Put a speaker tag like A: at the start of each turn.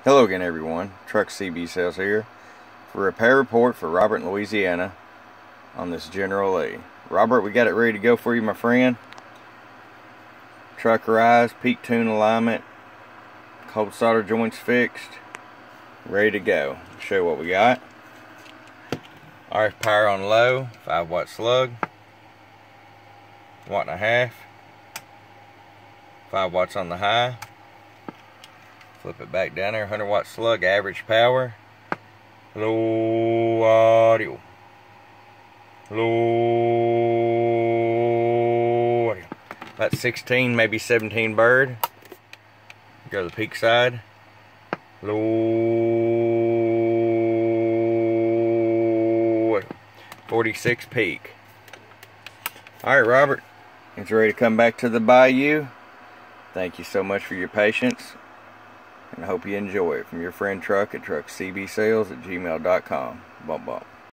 A: Hello again, everyone. Truck CB Sales here for a repair report for Robert in Louisiana on this General Lee. Robert, we got it ready to go for you, my friend. Truck rise, peak tune alignment, cold solder joints fixed, ready to go. Show you what we got. RF power on low, 5-watt slug, 1.5 watts, 5 watts on the high. Flip it back down there, 100-watt slug, average power. Low audio. Low audio. About 16, maybe 17 bird. Go to the peak side. Low audio. 46 peak. Alright, Robert. It's ready to come back to the bayou. Thank you so much for your patience, and I hope you enjoy it. From your friend Truck at truckcbsales@gmail.com. Bump bump.